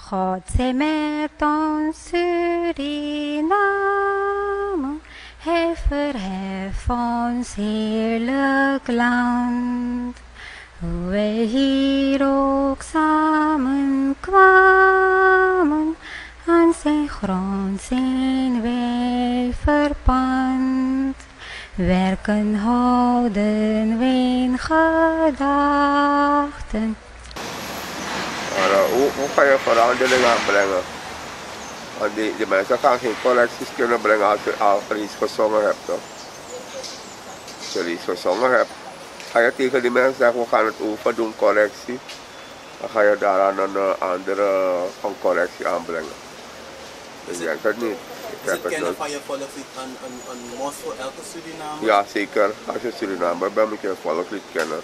God zij met ons Suriname, hij verheft ons heerlijk land. Hoe wij hier ook samen kwamen, aan zijn grond zijn wij verpand. Werken houden wij in gedachten. Hoe kan je verandering aanbrengen? Want die mensen gaan geen correcties kunnen brengen als je al iets gezongen hebt. Toch? Als je iets gezongen hebt, ga je tegen die mensen zeggen, we gaan het overdoen, correctie. Dan ga je daaraan een andere correctie aanbrengen. Ik denk het niet. Is het kennen van je volkslied een must voor elke Surinamer? Ja, zeker. Als je Surinamer bent, moet je het volkslied kennen.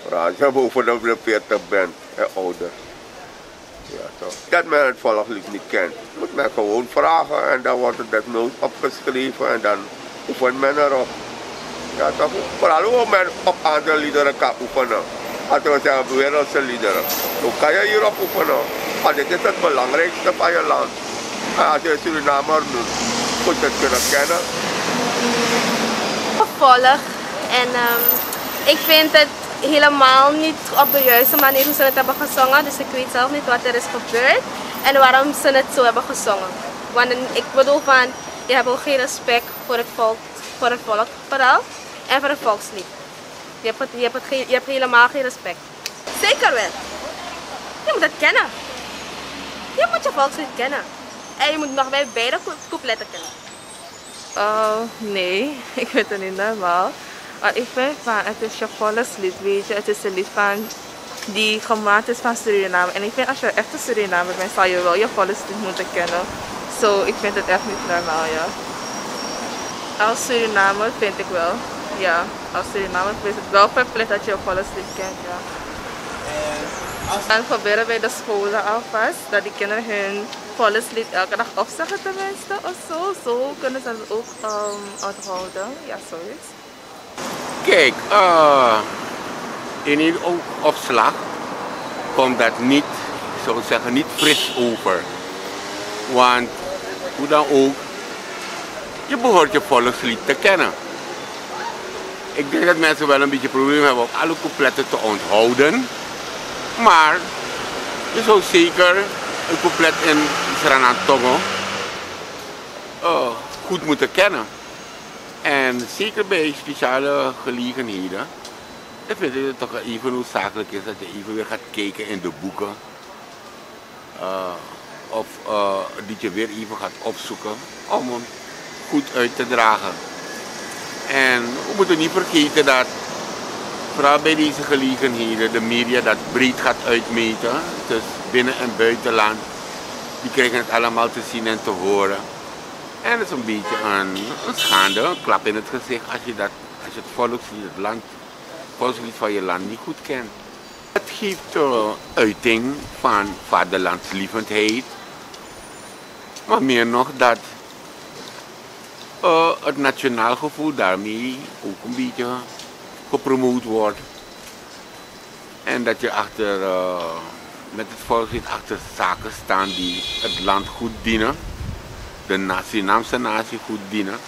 Vooral als je boven de 40 bent en ouder. Ja, toch. Dat men het volkslied niet kent, moet men gewoon vragen en dan wordt het desnoods opgeschreven en dan oefent men erop. Ja, toch. Vooral hoe men op andere liederen kan oefenen. Als we zeggen wereldse liederen. Hoe kan je hierop oefenen? Want dit is het belangrijkste van je land. En als je Surinamer doet, moet je het kunnen kennen. Volg en ik vind het helemaal niet op de juiste manier hoe ze het hebben gezongen. Dus ik weet zelf niet wat er is gebeurd en waarom ze het zo hebben gezongen. Want ik bedoel van, je hebt ook geen respect voor het volk vooral en voor het volkslied. Je hebt helemaal geen respect. Zeker wel. Je moet het kennen. Je moet je volkslied kennen. En je moet nog bij beide coupletten kennen. Nee, ik vind het niet normaal. Maar ik vind van, het is je volkslied, weet je. Het is een lied van, die gemaakt is van Suriname. En ik vind als je echt een Surinamer bent, zal je wel je volkslied moeten kennen. Zo, ik vind het echt niet normaal, ja. Als Surinamer vind ik wel. Ja, als Surinamer is het wel verplicht dat je volkslied kent, ja. En proberen bij de scholen alvast, dat die kinderen hun volkslied elke dag opzeggen tenminste of zo. Zo kunnen ze het ook onthouden. Ja, zoiets. Kijk, in ieder opslag komt dat niet, ik zou zeggen, niet fris over. Want hoe dan ook, je behoort je volkslied te kennen. Ik denk dat mensen wel een beetje problemen hebben om alle coupletten te onthouden. Maar je zou zeker een couplet in Suriname goed moeten kennen. En zeker bij speciale gelegenheden, ik vind het toch even noodzakelijk is dat je even weer gaat kijken in de boeken. Of dat je weer even gaat opzoeken om hem goed uit te dragen. En we moeten niet vergeten dat vooral bij deze gelegenheden de media dat breed gaat uitmeten. Dus binnen- en buitenland, die krijgen het allemaal te zien en te horen. En het is een beetje een schande, een klap in het gezicht als je het volkslied van je land niet goed kent. Het geeft uiting van vaderlandslievendheid. Maar meer nog dat het nationaal gevoel daarmee ook een beetje gepromoot wordt. En dat je met het volkslied achter zaken staan die het land goed dienen. De Surinaamse natie goed dienen.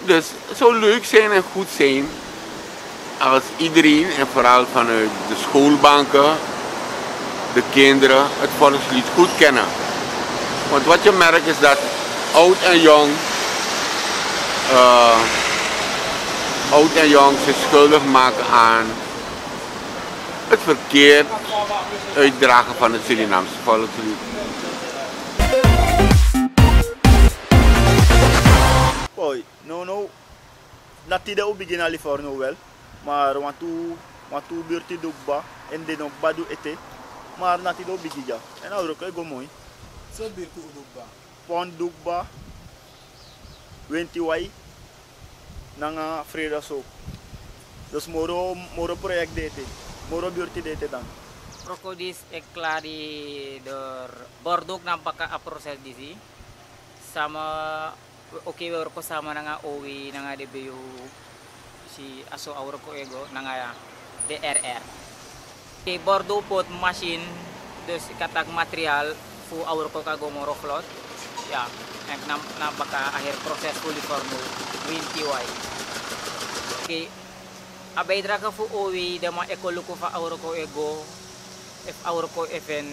Dus het zou leuk zijn en goed zijn als iedereen, en vooral vanuit de schoolbanken, de kinderen, het volkslied goed kennen. Want wat je merkt is dat oud en jong zich schuldig maken aan het verkeerd uitdragen van het Surinaamse volkslied. Poi, no, natida o begin ali for no wel, maar want tu beurti dugba en de nog badu ete, maar natida o begija. En nou roke go mooi. Zo beurti dugba. Pon dugba, wenti wai, nanga freda so. Dus moro project dete, moro beurti dete dan. Krokodis eklari der bordok nampaka a proses disi sama oke we ko sama nanga owi nanga DBU si aso awro ko ego nanga DRR. Ke bordo pot machine dus katak material fu aur ko ka gomoro klot. Ja, en na baka akhir proses fu liformu winti wai. Okay, abaydra ka fu owi dama ekoluko fa aur ko ego if aur ko even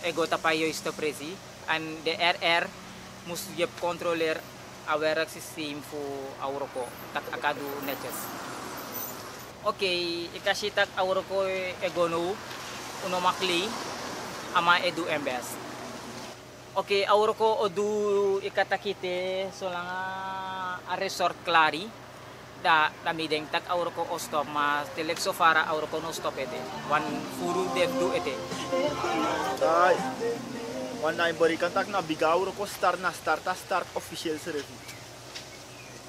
ego tapayo isto presi and de RR mus yep controller aware system fu aur ko tak akadu netjes. Okay, ikasitak aur ko ego no uno makli ama edu embes. Okay, aur ko odu ikatakite so lang a resort klari da mideng tak aur ko o stop ma telek so fara aur ko no stop ete wan furu dev du ete ay wan na berikan tak na biga aur ko start official servi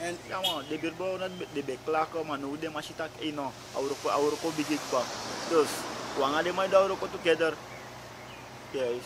en ja man de birbo na de bekla ko manu de masitak ino aur ko bigik ba dus wanga de mai da aur ko together yes